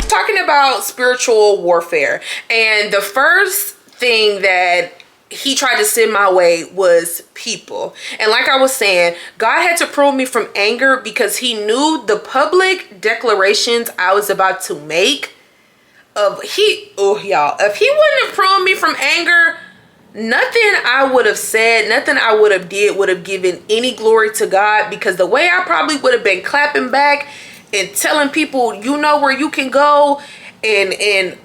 Talking about spiritual warfare, and the first thing that he tried to send my way was people. And like I was saying, God had to prune me from anger because he knew the public declarations I was about to make. If he wouldn't have pruned me from anger, nothing I would have said, nothing I would have did would have given any glory to God, because the way I probably would have been clapping back and telling people, you know where you can go, and it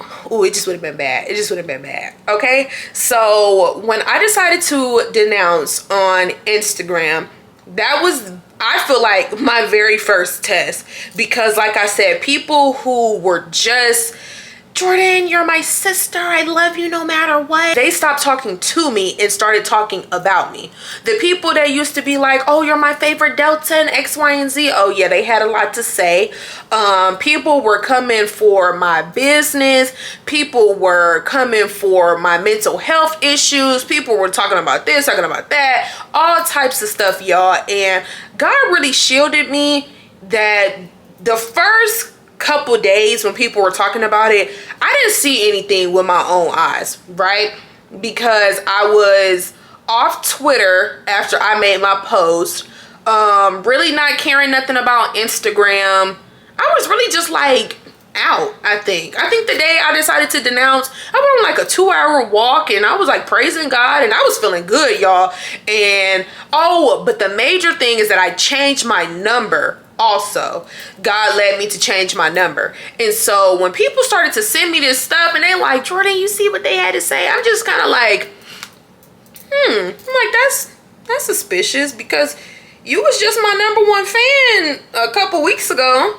just would have been bad. It just would have been bad. Okay, so when I decided to denounce on Instagram, that was, I feel like, my very first test, because like I said, people who were just, Jordan, you're my sister, I love you no matter what, they stopped talking to me and started talking about me. The people that used to be like, oh, you're my favorite Delta and X, Y, and Z, oh yeah, they had a lot to say. People were coming for my business. People were coming for my mental health issues. People were talking about this, talking about that, all types of stuff, y'all. And God really shielded me that the first couple days when people were talking about it, I didn't see anything with my own eyes, right? Because I was off Twitter after I made my post, really not caring nothing about Instagram. I was really just like out. I think the day I decided to denounce, I went on like a 2-hour walk and I was like praising God and I was feeling good, y'all. And but the major thing is that I changed my number. Also, God led me to change my number. And so when people started to send me this stuff and they like, Jordan, you see what they had to say? I'm just kind of like, I'm like, that's suspicious, because you was just my number 1 fan a couple weeks ago.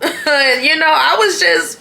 You know, I was just,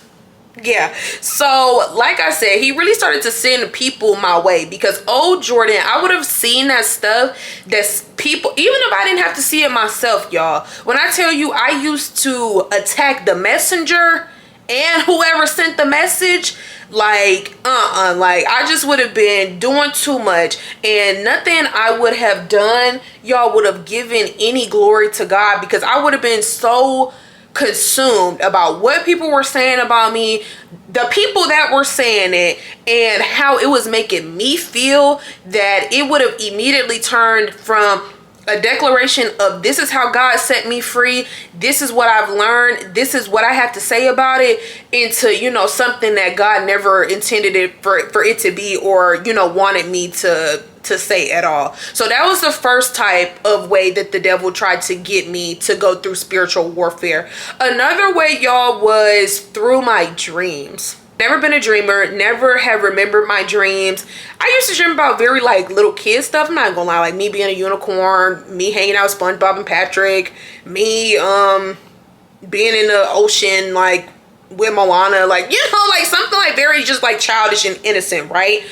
yeah. So like I said, he really started to send people my way, because Jordan, I would have seen that stuff that's people, even if I didn't have to see it myself, y'all. When I tell you, I used to attack the messenger and whoever sent the message, like I just would have been doing too much, and nothing I would have done, y'all, would have given any glory to God, because I would have been so consumed about what people were saying about me, the people that were saying it, and how it was making me feel, that it would have immediately turned from a declaration of, this is how God set me free, this is what I've learned, this is what I have to say about it, into, you know, something that God never intended it for it to be, or, you know, wanted me to say at all. So that was the first type of way that the devil tried to get me to go through spiritual warfare. Another way, y'all, was through my dreams. Never been a dreamer, never have remembered my dreams. I used to dream about very like little kid stuff, I'm not gonna lie, like me being a unicorn, me hanging out with SpongeBob and Patrick, me being in the ocean like with Moana, like, you know, like something like very just like childish and innocent, right?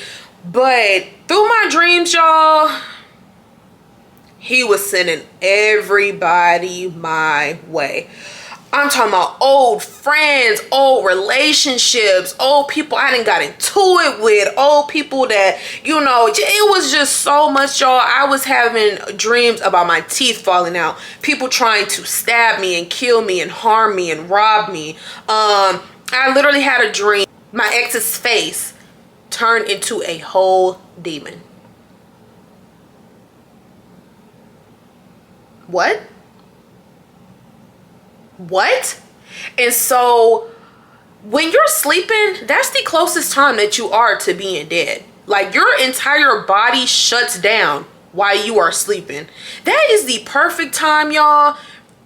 But through my dreams, y'all, he was sending everybody my way. I'm talking about old friends, old relationships, old people I done got into it with, old people that, you know, it was just so much, y'all. I was having dreams about my teeth falling out, people trying to stab me and kill me and harm me and rob me. I literally had a dream, my ex's face turned into a whole demon. What? And so when you're sleeping, that's the closest time that you are to being dead. Like, your entire body shuts down while you are sleeping. That is the perfect time, y'all.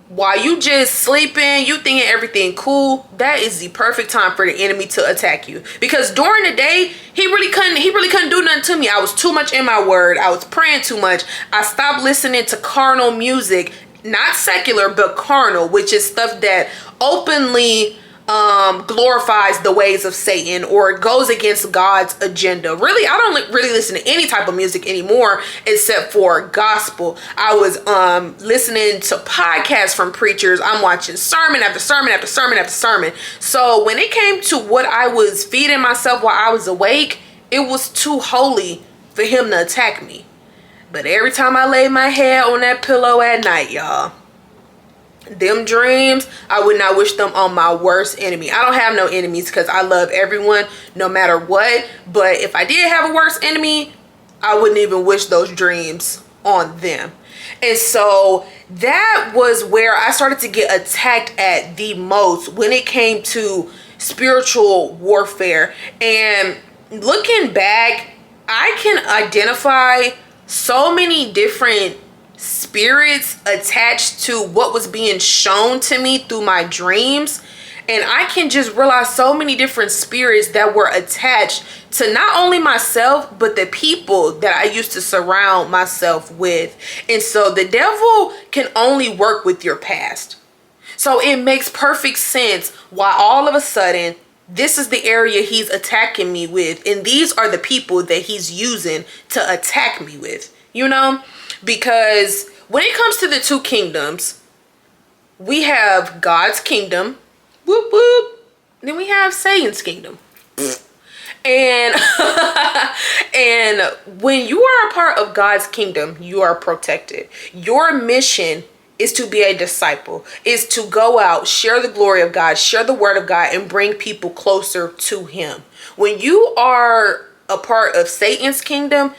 While you just sleeping, you thinking everything cool, that is the perfect time for the enemy to attack you. Because during the day, he really couldn't do nothing to me. I was too much in my word. I was praying too much. I stopped listening to carnal music, not secular, but carnal, which is stuff that openly glorifies the ways of Satan or goes against God's agenda. Really, I don't really listen to any type of music anymore except for gospel. I was listening to podcasts from preachers. I'm watching sermon after sermon after sermon after sermon. So when it came to what I was feeding myself while I was awake, it was too holy for him to attack me. But every time I lay my head on that pillow at night, y'all, them dreams, I would not wish them on my worst enemy. I don't have no enemies because I love everyone no matter what. But if I did have a worst enemy, I wouldn't even wish those dreams on them. And so that was where I started to get attacked at the most when it came to spiritual warfare. And looking back, I can identify so many different spirits attached to what was being shown to me through my dreams. And I can just realize so many different spirits that were attached to not only myself, but the people that I used to surround myself with. And so the devil can only work with your past. So it makes perfect sense why all of a sudden this is the area he's attacking me with. And these are the people that he's using to attack me with, you know? Because when it comes to the two kingdoms, we have God's kingdom, whoop whoop, then we have Satan's kingdom. And and when you are a part of God's kingdom, you are protected. Your mission is to be a disciple, is to go out, share the glory of God, share the word of God, and bring people closer to him. When you are a part of Satan's kingdom,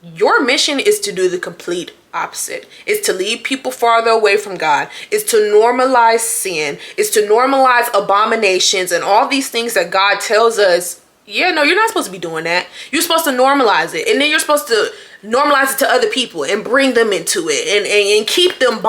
your mission is to do the complete opposite. It's to lead people farther away from God. It's to normalize sin. It's to normalize abominations and all these things that God tells us, yeah, no, you're not supposed to be doing that. You're supposed to normalize it. And then you're supposed to normalize it to other people and bring them into it and keep them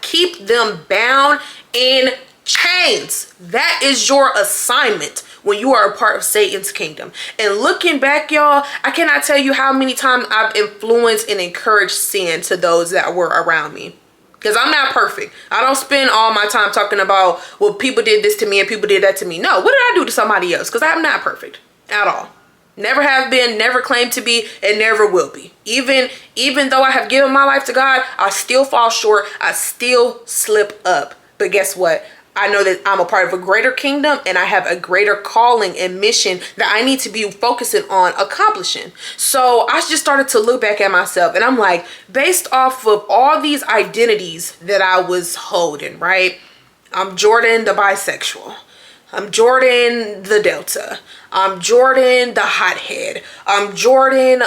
keep them bound in chains. That is your assignment when you are a part of Satan's kingdom. And looking back, y'all, I cannot tell you how many times I've influenced and encouraged sin to those that were around me. Because I'm not perfect. I don't spend all my time talking about, well, people did this to me and people did that to me. No, what did I do to somebody else? Because I'm not perfect at all. Never have been, never claim to be, and never will be. Even though I have given my life to God, I still fall short. I still slip up. But guess what? I know that I'm a part of a greater kingdom and I have a greater calling and mission that I need to be focusing on accomplishing. So I just started to look back at myself and I'm like, based off of all these identities that I was holding, right? I'm Jordan the bisexual. I'm Jordan the Delta. I'm Jordan the hothead. I'm Jordan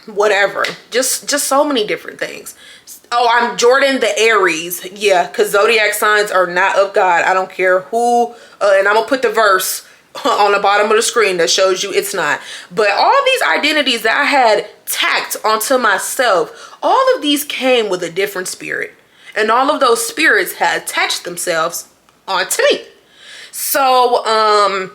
whatever. Just so many different things. Oh, I'm Jordan the Aries. Yeah, because zodiac signs are not of God. I don't care who. And I'm going to put the verse on the bottom of the screen that shows you it's not. But all these identities that I had tacked onto myself, all of these came with a different spirit. And all of those spirits had attached themselves onto me. So,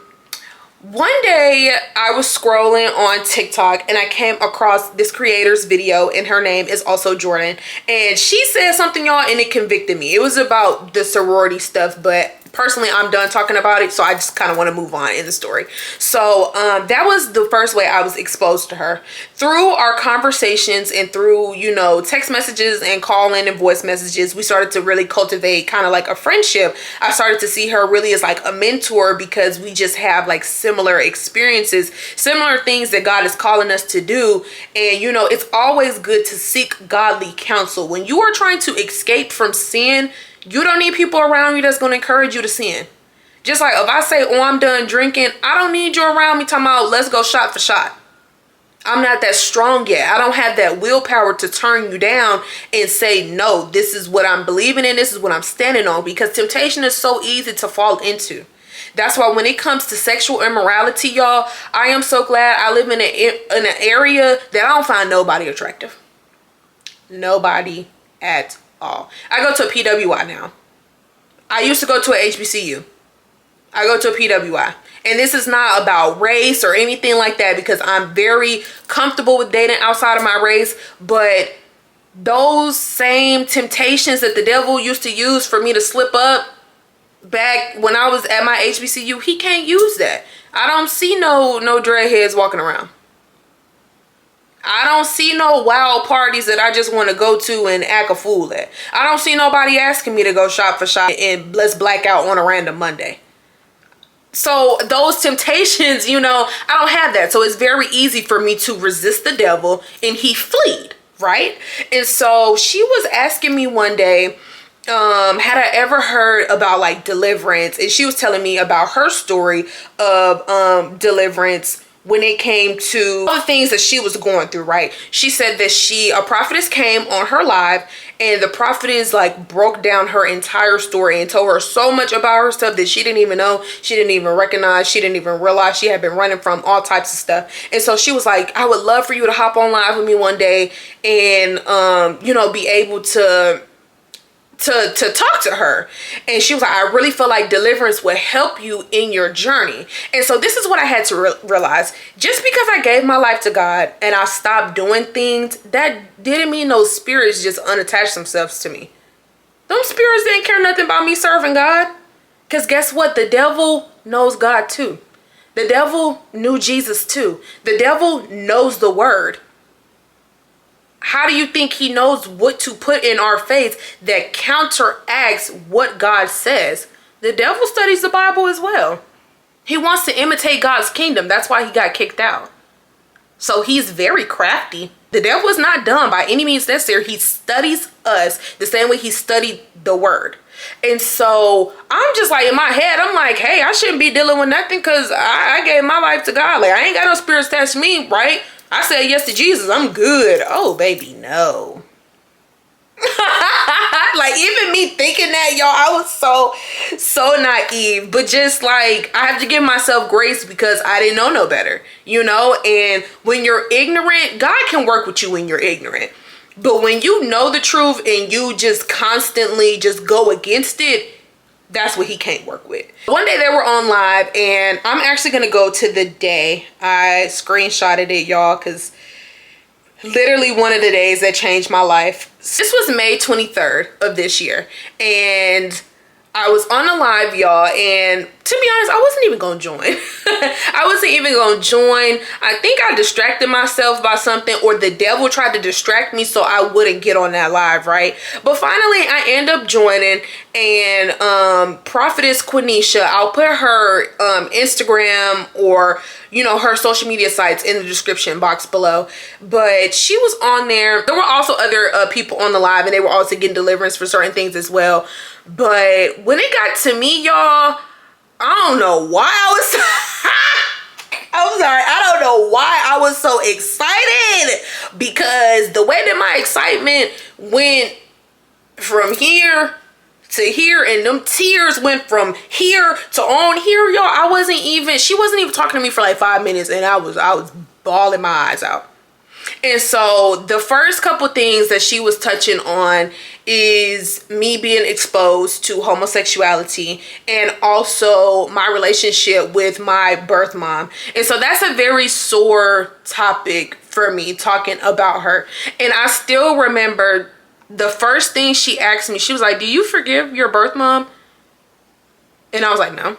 one day I was scrolling on TikTok and I came across this creator's video and her name is also Jordan. And she said something, y'all, and it convicted me. It was about the sorority stuff, but personally I'm done talking about it, so I just kind of want to move on in the story. So that was the first way I was exposed to her, through our conversations and through, you know, text messages and calling and voice messages. We started to really cultivate kind of like a friendship. I started to see her really as like a mentor because we just have like similar experiences, similar things that God is calling us to do. And you know, it's always good to seek godly counsel when you are trying to escape from sin. You don't need people around you that's going to encourage you to sin. Just like if I say, oh, I'm done drinking, I don't need you around me talking about, let's go shot for shot. I'm not that strong yet. I don't have that willpower to turn you down and say, no, this is what I'm believing in. This is what I'm standing on, because temptation is so easy to fall into. That's why when it comes to sexual immorality, y'all, I am so glad I live in an area that I don't find nobody attractive. Nobody at all. I go to a PWI now. I used to go to a HBCU. I go to a PWI. And this is not about race or anything like that, because I'm very comfortable with dating outside of my race. But those same temptations that the devil used to use for me to slip up back when I was at my HBCU, he can't use that. I don't see no dreadheads walking around. I don't see no wild parties that I just want to go to and act a fool at. I don't see nobody asking me to go shop for shop and let's black out on a random Monday. So those temptations, you know, I don't have that. So it's very easy for me to resist the devil and he fleed, right? And so she was asking me one day, had I ever heard about like deliverance? And she was telling me about her story of deliverance when it came to all the things that she was going through, right? She said that a prophetess came on her live, and the prophetess like broke down her entire story and told her so much about herself that she didn't even know, she didn't even recognize, she didn't even realize she had been running from all types of stuff. And so she was like, I would love for you to hop on live with me one day and you know, be able to talk to her. And she was like, I really feel like deliverance would help you in your journey. And so this is what I had to realize. Just because I gave my life to God and I stopped doing things, that didn't mean those spirits just unattached themselves to me. Those spirits didn't care nothing about me serving God. Because guess what? The devil knows God too. The devil knew Jesus too. The devil knows the word. How do you think he knows what to put in our face that counteracts what God says? The devil studies the Bible as well. He wants to imitate God's kingdom. That's why he got kicked out. So he's very crafty. The devil is not dumb by any means necessary. He studies us the same way he studied the word. And so I'm just like, in my head, I'm like, hey, I shouldn't be dealing with nothing because I gave my life to God. Like, I ain't got no spirits attached to me, right? I said yes to Jesus. I'm good. Oh, baby, no. Like, even me thinking that, y'all, I was so naive. But just like, I have to give myself grace because I didn't know no better, you know? And when you're ignorant, God can work with you when you're ignorant. But when you know the truth and you just constantly just go against it, that's what he can't work with. One day they were on live, and I'm actually gonna go to the day. I screenshotted it, y'all, because literally one of the days that changed my life. This was May 23rd of this year, and I was on a live, y'all, and to be honest, I wasn't even gonna join. I wasn't even gonna join. I think I distracted myself by something, or the devil tried to distract me so I wouldn't get on that live, right? But finally, I end up joining, and Prophetess Quenisha, I'll put her Instagram or, you know, her social media sites in the description box below. But she was on there. There were also other people on the live, and they were also getting deliverance for certain things as well. But when it got to me, y'all, I don't know why I was I'm sorry, I don't know why I was so excited, because the way that my excitement went from here to here, and them tears went from here to on here, y'all, she wasn't even talking to me for like 5 minutes, and I was bawling my eyes out. And so the first couple things that she was touching on is me being exposed to homosexuality, and also my relationship with my birth mom. And so that's a very sore topic for me, talking about her. And I still remember the first thing she asked me, she was like, do you forgive your birth mom? And I was like, no.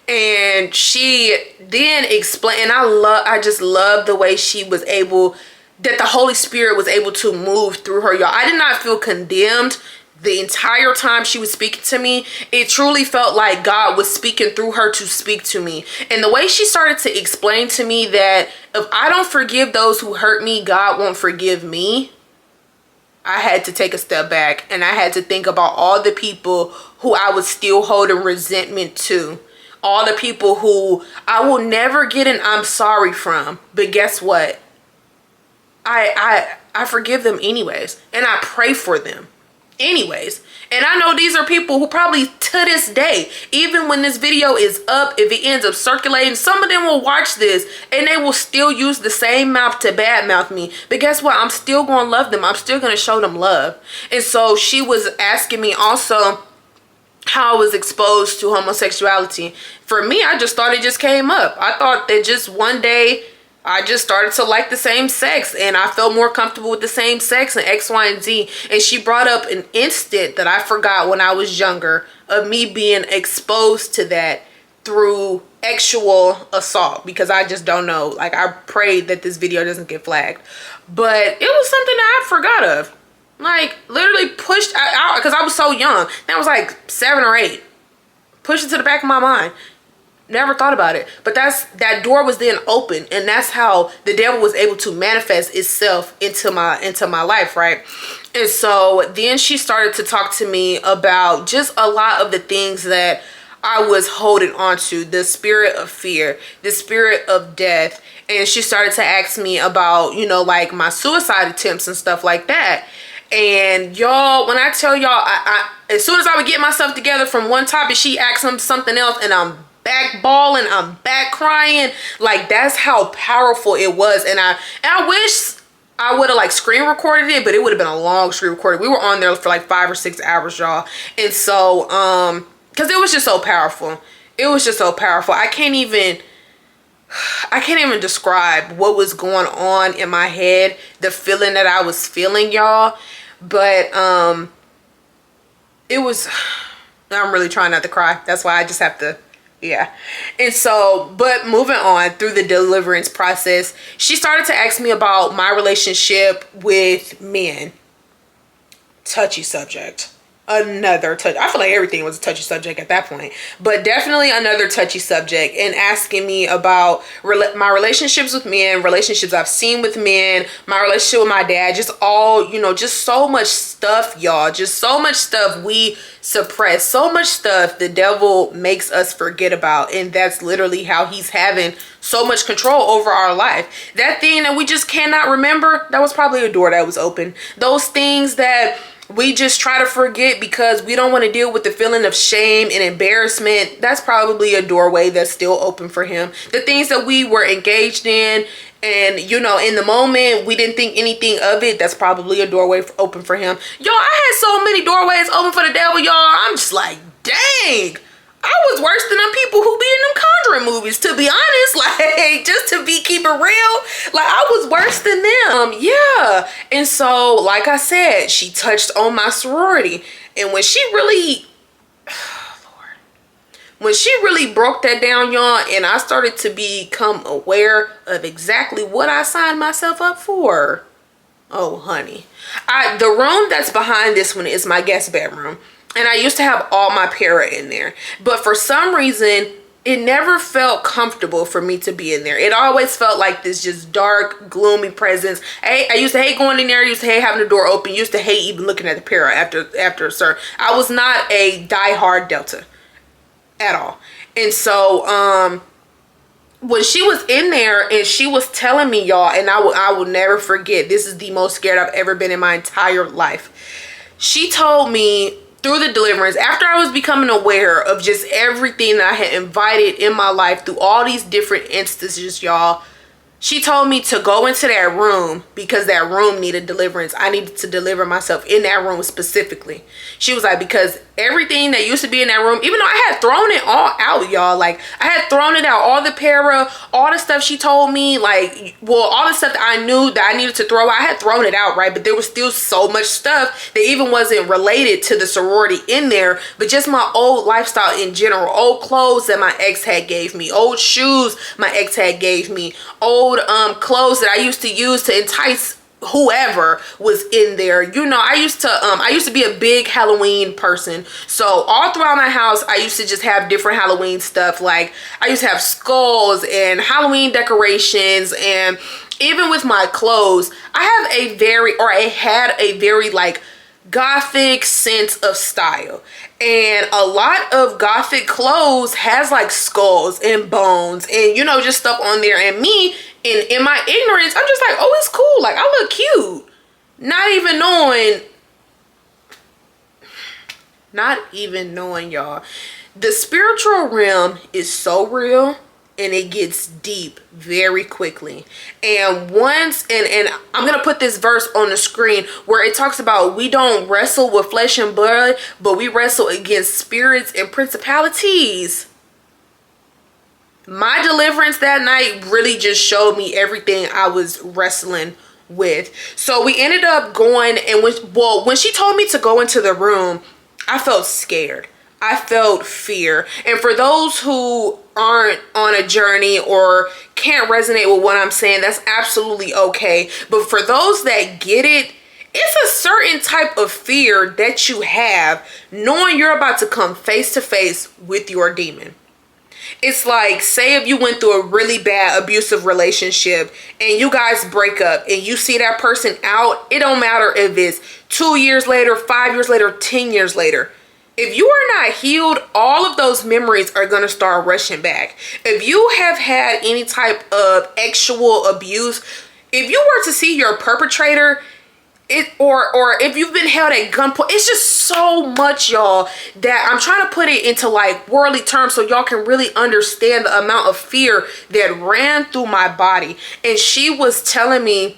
And she then explained, and I just love the way she was able, that the Holy Spirit was able to move through her, y'all. I did not feel condemned the entire time she was speaking to me. It truly felt like God was speaking through her to speak to me. And the way she started to explain to me that if I don't forgive those who hurt me, God won't forgive me, I had to take a step back, and I had to think about all the people who I was still holding resentment to. All the people who I will never get an I'm sorry from. But guess what? I forgive them anyways. And I pray for them anyways. And I know these are people who probably to this day, even when this video is up, if it ends up circulating, some of them will watch this and they will still use the same mouth to badmouth me. But guess what? I'm still going to love them. I'm still going to show them love. And so she was asking me also how I was exposed to homosexuality. For me, I just thought it just came up. I thought that just one day I just started to like the same sex, and I felt more comfortable with the same sex and X, Y, and Z. And she brought up an instant that I forgot when I was younger of me being exposed to that through sexual assault, because I just don't know. Like, I prayed that this video doesn't get flagged, but it was something that I forgot of. Like, literally pushed out because I was so young. That was like 7 or 8. Pushed it to the back of my mind. Never thought about it. But that door was then open, and that's how the devil was able to manifest itself into my life, right? And so then she started to talk to me about just a lot of the things that I was holding on to, the spirit of fear, the spirit of death. And she started to ask me about, like my suicide attempts and stuff like that. And y'all, when I tell y'all, I as soon as I would get myself together from one topic, she asked him something else, and I'm back bawling, I'm back crying. Like, that's how powerful it was. And I wish I would have like screen recorded it, but it would have been a long screen recording. We were on there for like 5 or 6 hours, y'all. And so, because it was just so powerful. It was just so powerful. I can't even describe what was going on in my head, the feeling that I was feeling, y'all. But it was, I'm really trying not to cry. That's why I just have to, yeah. And so, but moving on through the deliverance process, she started to ask me about my relationship with men. Touchy subject. Another touch. I feel like everything was a touchy subject at that point, but definitely another touchy subject, and asking me about my relationships with men, relationships I've seen with men, my relationship with my dad, just all, just so much stuff, y'all, just so much stuff we suppress, so much stuff the devil makes us forget about. And that's literally how he's having so much control over our life. That thing that we just cannot remember, that was probably a door that was open. Those things that we just try to forget because we don't want to deal with the feeling of shame and embarrassment, that's probably a doorway that's still open for him. The things that we were engaged in, and in the moment we didn't think anything of it, that's probably a doorway open for him. Y'all, I had so many doorways open for the devil, y'all. I'm just like, dang, I was worse than them people who be in them Conjuring movies, to be honest. Like, just to keep it real, like, I was worse than them. Yeah. And so, like I said, she touched on my sorority. And when she really, Lord, when she really broke that down, y'all, and I started to become aware of exactly what I signed myself up for. Oh, honey. The room that's behind this one is my guest bedroom. And I used to have all my para in there. But for some reason, it never felt comfortable for me to be in there. It always felt like this just dark, gloomy presence. I used to hate going in there. I used to hate having the door open. I used to hate even looking at the para after a certain. I was not a diehard Delta at all. And so, when she was in there and she was telling me, y'all, and I will never forget, this is the most scared I've ever been in my entire life. She told me, through the deliverance, after I was becoming aware of just everything that I had invited in my life through all these different instances, y'all, she told me to go into that room because that room needed deliverance. I needed to deliver myself in that room specifically. She was like, because everything that used to be in that room, even though I had thrown it all out, y'all, like, I had thrown it out, all the para, all the stuff she told me, like, well, all the stuff that I knew that I needed to throw out, I had thrown it out, right? But there was still so much stuff that even wasn't related to the sorority in there, but just my old lifestyle in general, old clothes that my ex had gave me, old shoes my ex had gave me, old clothes that I used to use to entice whoever was in there. I used to be a big Halloween person. So all throughout my house, I used to just have different Halloween stuff. Like, I used to have skulls and Halloween decorations, and even with my clothes, I had a very like gothic sense of style. And a lot of gothic clothes has like skulls and bones and just stuff on there. And me, in my ignorance, I'm just like, oh, it's cool. Like, I look cute. Not even knowing, y'all, the spiritual realm is so real, and it gets deep very quickly. And once, and I'm gonna put this verse on the screen where it talks about we don't wrestle with flesh and blood, but we wrestle against spirits and principalities. My deliverance that night really just showed me everything I was wrestling with. So we ended up going, and when she told me to go into the room, I felt scared. I felt fear. And for those who aren't on a journey or can't resonate with what I'm saying, that's absolutely okay. But for those that get it, it's a certain type of fear that you have knowing you're about to come face to face with your demon. It's like, say if you went through a really bad abusive relationship and you guys break up and you see that person out, it don't matter if it's 2 years later, 5 years later, 10 years later. If you are not healed, all of those memories are going to start rushing back. If you have had any type of sexual abuse, if you were to see your perpetrator, or if you've been held at gunpoint, it's just so much, y'all, that I'm trying to put it into like worldly terms so y'all can really understand the amount of fear that ran through my body. And she was telling me,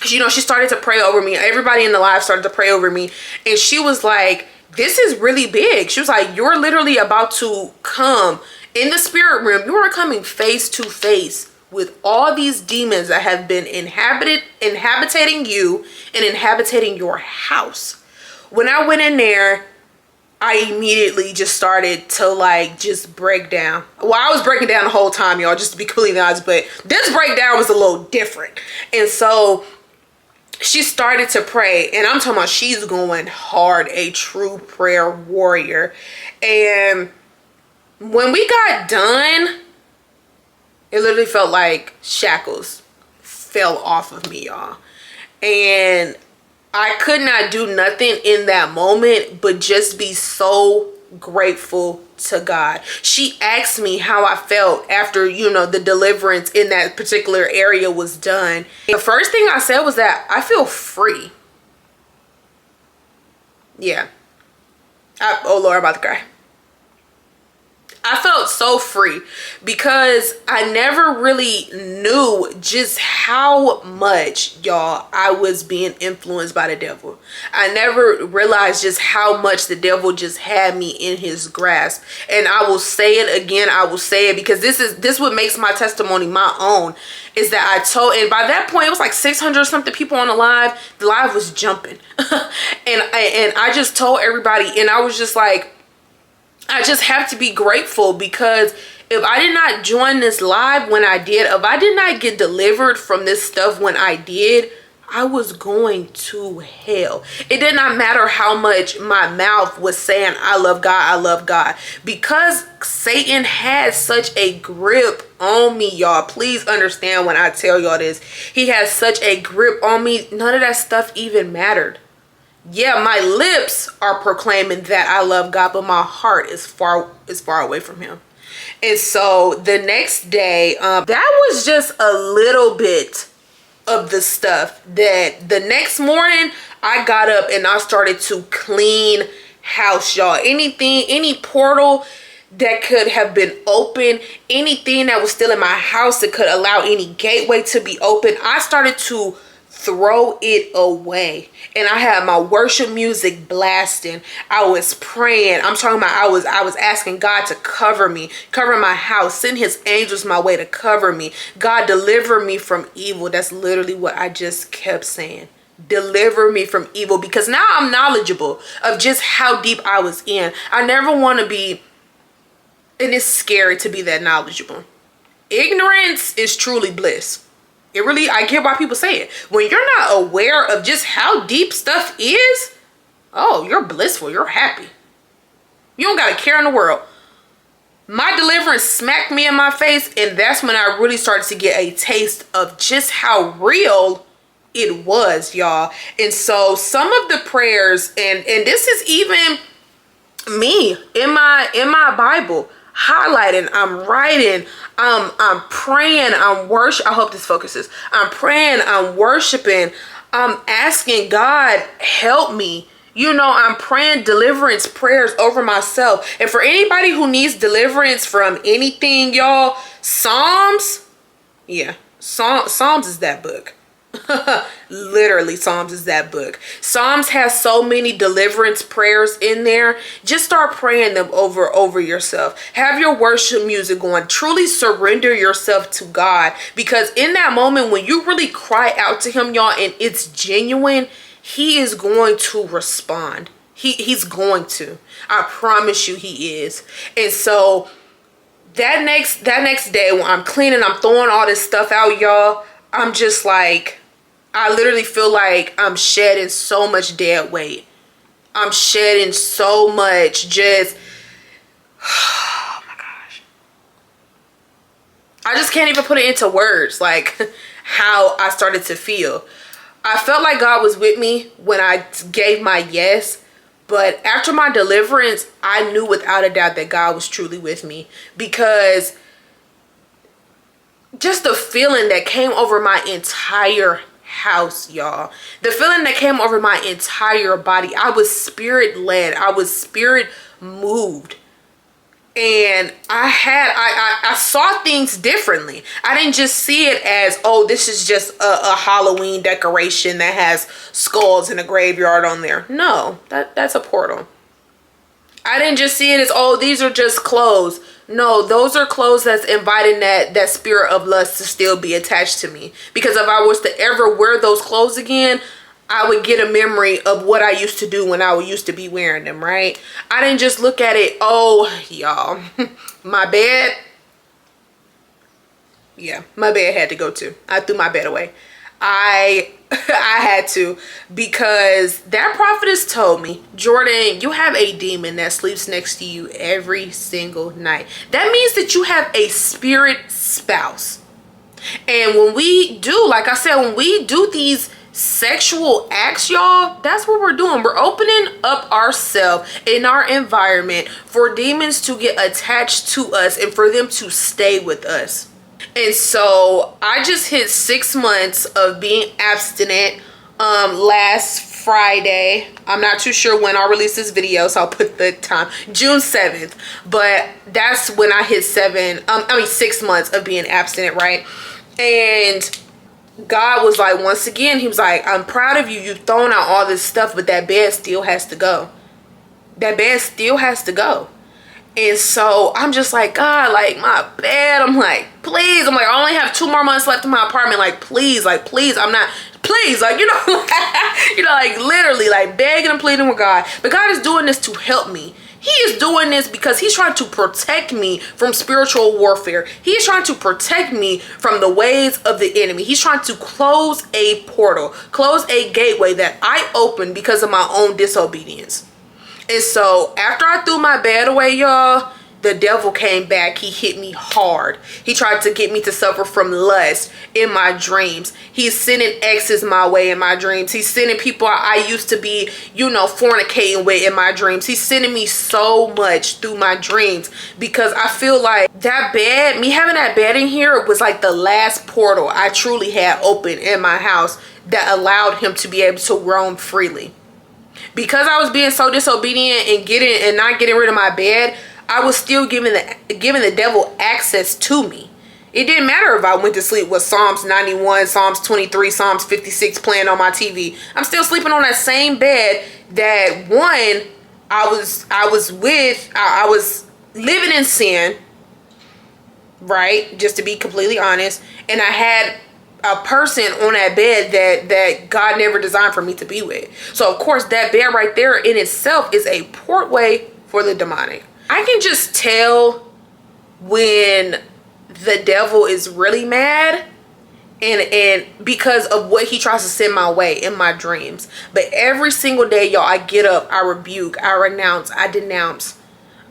you know, she started to pray over me. Everybody in the live started to pray over me. And she was like, this is really big. She was like, you're literally about to come in the spirit realm. You are coming face to face with all these demons that have been inhabiting you and inhabiting your house. When I went in there, I immediately just started to like just break down. Well, I was breaking down the whole time, y'all, just to be completely honest, but this breakdown was a little different. And so she started to pray, and I'm talking about she's going hard, a true prayer warrior. And when we got done, it literally felt like shackles fell off of me, y'all. And I could not do nothing in that moment but just be so grateful to God. She asked me how I felt after, you know, the deliverance in that particular area was done. The first thing I said was that I feel free. Yeah. Oh Lord, I'm about to cry. I felt so free because I never really knew just how much, y'all, I was being influenced by the devil. I never realized just how much the devil just had me in his grasp. And I will say it again. I will say it because this what makes my testimony my own, is that I told, and by that point it was like 600 something people on the live. The live was jumping. and I just told everybody, and I was just like, I just have to be grateful, because if I did not join this live when I did, if I did not get delivered from this stuff when I did, I was going to hell. It did not matter how much my mouth was saying, I love God, I love God. Because Satan had such a grip on me, y'all. Please understand when I tell y'all this. He has such a grip on me. None of that stuff even mattered. Yeah, my lips are proclaiming that I love God, but my heart is far away from him. And so the next day, that was just a little bit of the stuff that the next morning I got up and I started to clean house, y'all. Anything, any portal that could have been open, anything that was still in my house that could allow any gateway to be open, I started to throw it away. And I had my worship music blasting. I was praying. I'm talking about I was asking God to cover me, cover my house, send his angels my way to cover me. God, deliver me from evil. That's literally what I just kept saying. Deliver me from evil, because now I'm knowledgeable of just how deep I was in. I never want to be, and it's scary to be that knowledgeable. Ignorance is truly bliss. It really, I get why people say it. When you're not aware of just how deep stuff is, oh, you're blissful, you're happy. You don't got a care in the world. My deliverance smacked me in my face, and that's when I really started to get a taste of just how real it was, y'all. And so some of the prayers, and this is even me in my Bible, highlighting, I'm writing, I'm praying, I'm worship. I hope this focuses. I'm praying, I'm worshiping, I'm asking God, help me. You know, I'm praying deliverance prayers over myself. And for anybody who needs deliverance from anything, y'all, Psalms, yeah, Psalms is that book. Literally, Psalms is that book. Psalms has so many deliverance prayers in there. Just start praying them over yourself. Have your worship music going. Truly surrender yourself to God, because in that moment when you really cry out to him, y'all, and it's genuine, he is going to respond. He's going to. I promise you he is. And so that next day when I'm cleaning, I'm throwing all this stuff out, y'all, I'm just like, I literally feel like I'm shedding so much dead weight. I'm shedding so much just, oh my gosh. I just can't even put it into words, like how I started to feel. I felt like God was with me when I gave my yes. But after my deliverance, I knew without a doubt that God was truly with me, because just the feeling that came over my entire house, y'all. The feeling that came over my entire body. I was spirit led. I was spirit moved. And I saw things differently. I didn't just see it as, oh, this is just a Halloween decoration that has skulls and a graveyard on there. No, that's a portal. I didn't just see it as, oh, these are just clothes. No, those are clothes that's inviting that spirit of lust to still be attached to me. Because if I was to ever wear those clothes again, I would get a memory of what I used to do when I used to be wearing them, right? I didn't just look at it, oh, y'all, my bed. Yeah, my bed had to go too. I threw my bed away. I had to, because that prophetess told me, Jordan, you have a demon that sleeps next to you every single night. That means that you have a spirit spouse. And when we do, like I said, when we do these sexual acts, y'all, that's what we're doing. We're opening up ourselves in our environment for demons to get attached to us and for them to stay with us. And so I just hit 6 months of being abstinent last Friday. I'm not too sure when I'll release this video, so I'll put the time, June 7th. But that's when I hit 6 months of being abstinent, right? And God was like, once again, he was like, I'm proud of you. You've thrown out all this stuff, but that bed still has to go. That bed still has to go. And so I'm just like, God, like my bed, I'm like, please. I'm like, I only have 2 more months left in my apartment. Like, please, I'm not, please, like, you know, like literally like begging and pleading with God. But God is doing this to help me. He is doing this because he's trying to protect me from spiritual warfare. He's trying to protect me from the ways of the enemy. He's trying to close a portal, close a gateway that I opened because of my own disobedience. And so after I threw my bed away, y'all, the devil came back. He hit me hard. He tried to get me to suffer from lust in my dreams. He's sending exes my way in my dreams. He's sending people I used to be, you know, fornicating with in my dreams. He's sending me so much through my dreams, because I feel like that bed, me having that bed in here, was like the last portal I truly had open in my house that allowed him to be able to roam freely. Because I was being so disobedient and not getting rid of my bed, I was still giving the devil access to me. It didn't matter if I went to sleep with Psalms 91, Psalms 23, Psalms 56 playing on my TV. I'm still sleeping on that same bed that one I was living in sin, right? Just to be completely honest, and I had a person on that bed that God never designed for me to be with. So of course that bed right there in itself is a portway for the demonic. I can just tell when the devil is really mad, and because of what he tries to send my way in my dreams. But every single day, y'all, I get up, I rebuke, I renounce, I denounce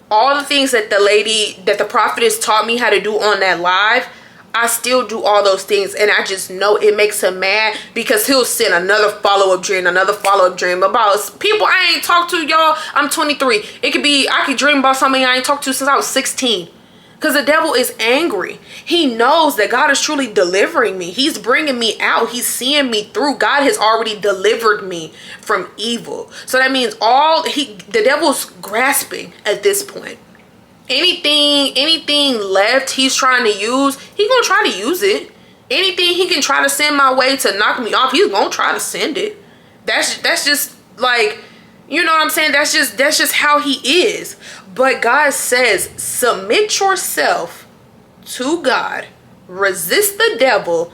all the things that the prophetess taught me how to do on that live. I still do all those things, and I just know it makes him mad, because he'll send another follow-up dream about people I ain't talked to, y'all. I'm 23. It could be, I could dream about somebody I ain't talked to since I was 16. Because the devil is angry. He knows that God is truly delivering me. He's bringing me out. He's seeing me through. God has already delivered me from evil. So that means the devil's grasping at this point. Anything left he's trying to use, he's gonna try to use it. Anything he can try to send my way to knock me off, he's gonna try to send it. That's just like, you know what I'm saying? That's just how he is. But God says, submit yourself to God, resist the devil,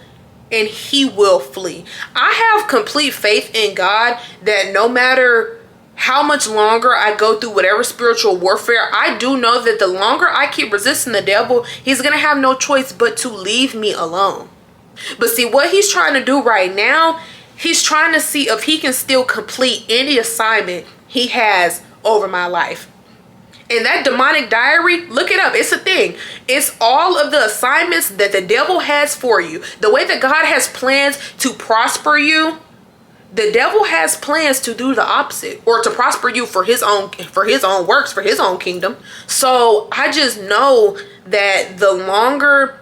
and he will flee. I have complete faith in God that no matter how much longer I go through whatever spiritual warfare, I do know that the longer I keep resisting the devil, he's gonna have no choice but to leave me alone. But see, what he's trying to do right now, he's trying to see if he can still complete any assignment he has over my life. And that demonic diary, look it up. It's a thing. It's all of the assignments that the devil has for you. The way that God has plans to prosper you, the devil has plans to do the opposite, or to prosper you for his own works, for his own kingdom. So I just know that the longer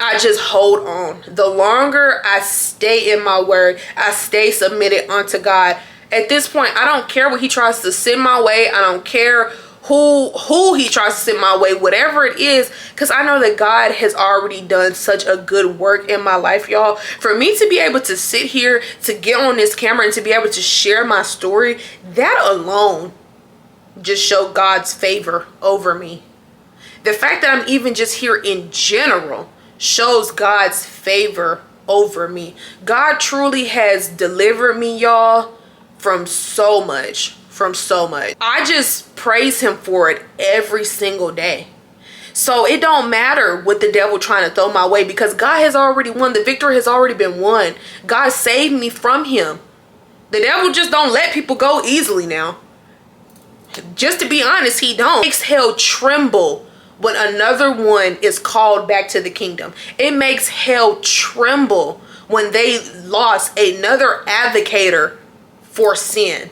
I just hold on, the longer I stay in my word, I stay submitted unto God. At this point, I don't care what he tries to send my way. I don't care who he tries to send my way, whatever it is, because I know that God has already done such a good work in my life, y'all. For me to be able to sit here, to get on this camera and to be able to share my story, that alone just showed God's favor over me. The fact that I'm even just here in general shows God's favor over me. God truly has delivered me, y'all, from so much. I just praise him for it every single day. So it don't matter what the devil trying to throw my way, because God has already won. The victory has already been won. God saved me from him. The devil just don't let people go easily now. Just to be honest, he don't. It makes hell tremble when another one is called back to the kingdom. It makes hell tremble when they lost another advocator for sin.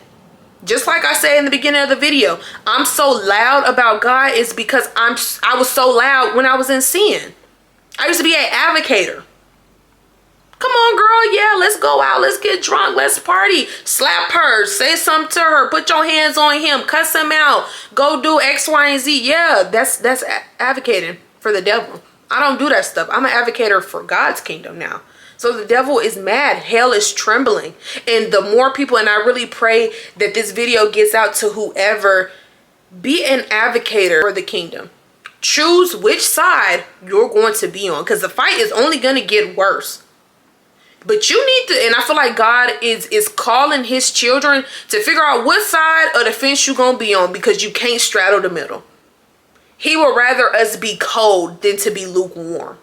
Just like I said in the beginning of the video, I'm so loud about God is because I was so loud when I was in sin. I used to be an advocator. Come on, girl. Yeah, let's go out. Let's get drunk. Let's party. Slap her. Say something to her. Put your hands on him. Cuss him out. Go do X, Y, and Z. Yeah, that's advocating for the devil. I don't do that stuff. I'm an advocator for God's kingdom now. So the devil is mad. Hell is trembling. And the more people, and I really pray that this video gets out to whoever, be an advocator for the kingdom. Choose which side you're going to be on, because the fight is only going to get worse. But you need to, and I feel like God is calling his children to figure out what side of the fence you're going to be on, because you can't straddle the middle. He would rather us be cold than to be lukewarm.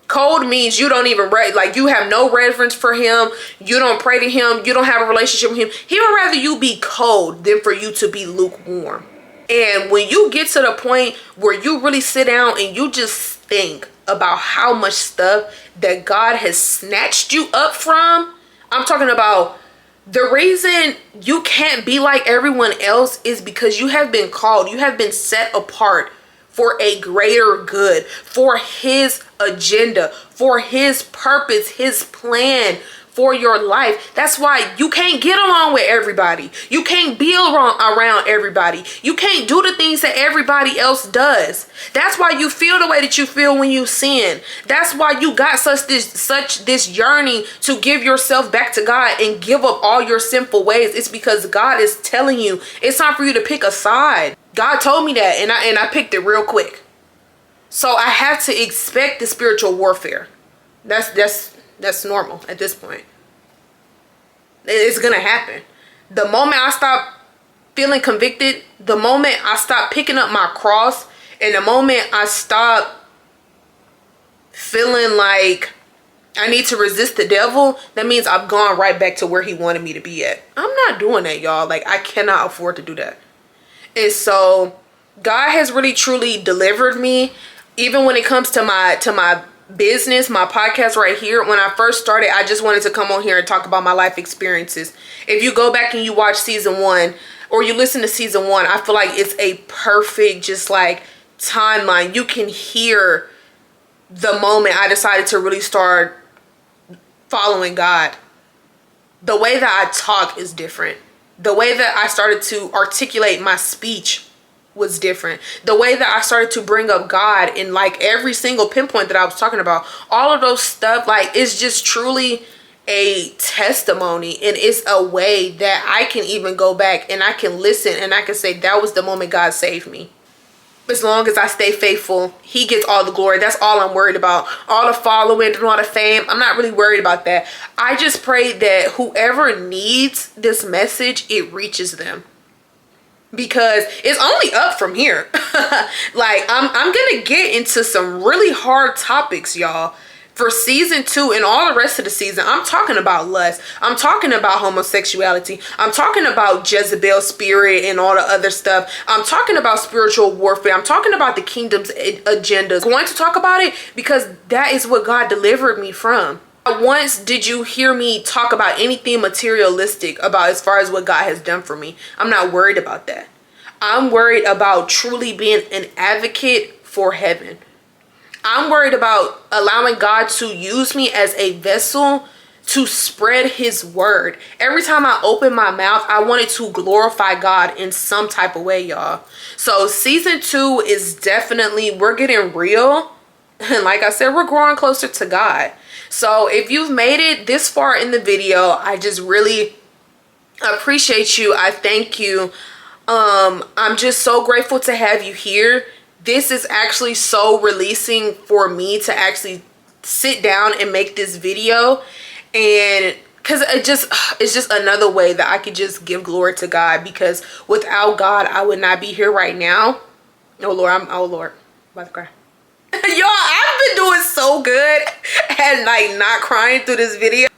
Cold means you don't even, like, you have no reverence for him. You don't pray to him. You don't have a relationship with him. He would rather you be cold than for you to be lukewarm. And when you get to the point where you really sit down and you just think about how much stuff that God has snatched you up from, I'm talking about the reason you can't be like everyone else is because you have been called. You have been set apart for a greater good, for his agenda, for his purpose, his plan for your life. That's why you can't get along with everybody. You can't be around everybody. You can't do the things that everybody else does. That's why you feel the way that you feel when you sin. That's why you got such this yearning to give yourself back to God and give up all your sinful ways. It's because God is telling you it's time for you to pick a side. God told me that, and I picked it real quick. So I have to expect the spiritual warfare. That's normal at this point. It's gonna happen. The moment I stop feeling convicted, the moment I stop picking up my cross, and the moment I stop feeling like I need to resist the devil, that means I've gone right back to where he wanted me to be at. I'm not doing that, y'all. Like, I cannot afford to do that. And so God has really truly delivered me, even when it comes to my business, my podcast right here. When I first started, I just wanted to come on here and talk about my life experiences. If you go back and you watch season 1, or you listen to season 1, I feel like it's a perfect just like timeline. You can hear the moment I decided to really start following God. The way that I talk is different. The way that I started to articulate my speech was different. The way that I started to bring up God in like every single pinpoint that I was talking about, all of those stuff, like, it's just truly a testimony, and it's a way that I can even go back and I can listen and I can say that was the moment God saved me. As long as I stay faithful, he gets all the glory. That's all I'm worried about. All the following and all the fame, I'm not really worried about that. I just pray that whoever needs this message, it reaches them. Because it's only up from here. Like, I'm gonna get into some really hard topics, y'all, For season 2 and all the rest of the season, I'm talking about lust. I'm talking about homosexuality. I'm talking about Jezebel spirit and all the other stuff. I'm talking about spiritual warfare. I'm talking about the kingdom's agendas. I'm going to talk about it because that is what God delivered me from. Not once did you hear me talk about anything materialistic about as far as what God has done for me. I'm not worried about that. I'm worried about truly being an advocate for heaven. I'm worried about allowing God to use me as a vessel to spread his word. Every time I open my mouth, I wanted to glorify God in some type of way, y'all. So season 2 is definitely, we're getting real. And like I said, we're growing closer to God. So if you've made it this far in the video, I just really appreciate you. I thank you. I'm just so grateful to have you here. This is actually so releasing for me to actually sit down and make this video, and because it's just another way that I could just give glory to God, because without God I would not be here right now. Oh Lord, I'm about to cry. Y'all, I've been doing so good at like not crying through this video.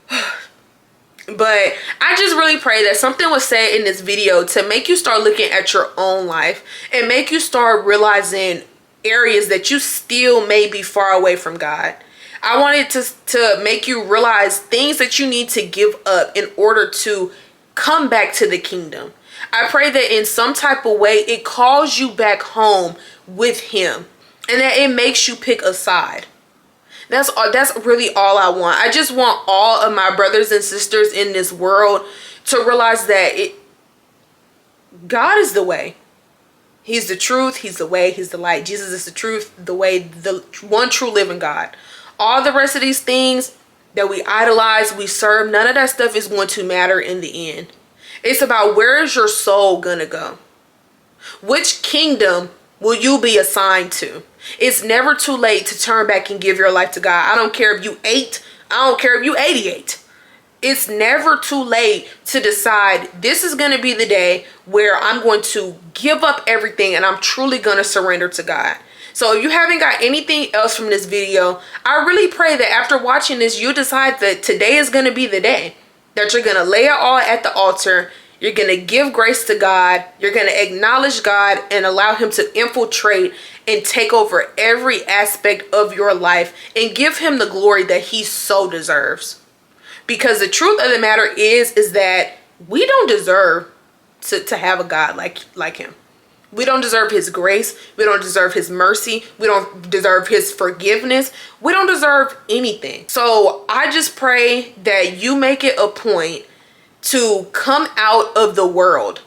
But I just really pray that something was said in this video to make you start looking at your own life and make you start realizing areas that you still may be far away from God. I wanted to make you realize things that you need to give up in order to come back to the kingdom. I pray that in some type of way it calls you back home with him, and that it makes you pick a side. That's really all I want. I just want all of my brothers and sisters in this world to realize that God is the way. He's the truth. He's the way. He's the light. Jesus is the truth, the way, the one true living God. All the rest of these things that we idolize, we serve, none of that stuff is going to matter in the end. It's about, where is your soul gonna go? Which kingdom will you be assigned to? It's never too late to turn back and give your life to God. I don't care if you 8. I don't care if you 88. It's never too late to decide, this is going to be the day where I'm going to give up everything and I'm truly going to surrender to God. So if you haven't got anything else from this video, I really pray that after watching this, you decide that today is going to be the day that you're going to lay it all at the altar. You're going to give grace to God. You're going to acknowledge God and allow him to infiltrate and take over every aspect of your life and give him the glory that he so deserves. Because the truth of the matter is that we don't deserve to have a God like him. We don't deserve his grace. We don't deserve his mercy. We don't deserve his forgiveness. We don't deserve anything. So I just pray that you make it a point to come out of the world.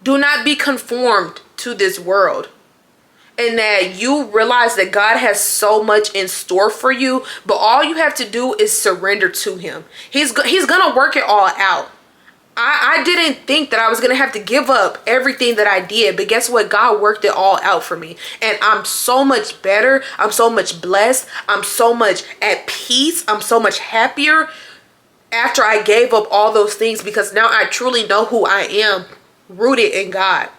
Do not be conformed to this world. And that you realize that God has so much in store for you, but all you have to do is surrender to him. He's gonna work it all out. I didn't think that I was gonna have to give up everything that I did, but guess what? God worked it all out for me, and I'm so much better. I'm so much blessed. I'm so much at peace. I'm so much happier after I gave up all those things, because now I truly know who I am, rooted in God.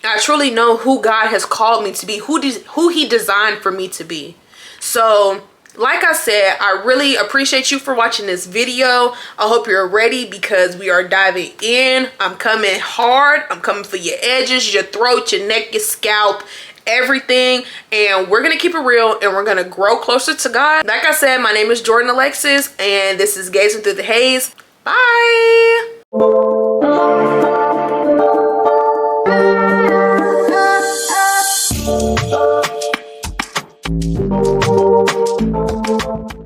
I truly know who God has called me to be, who he designed for me to be. So like I said, I really appreciate you for watching this video. I hope you're ready, because we are diving in. I'm coming hard. I'm coming for your edges, your throat, your neck, your scalp, everything. And we're gonna keep it real, and we're gonna grow closer to God. Like I said, my name is Jordan Alexis, and this is Gazing Through the Haze. Bye.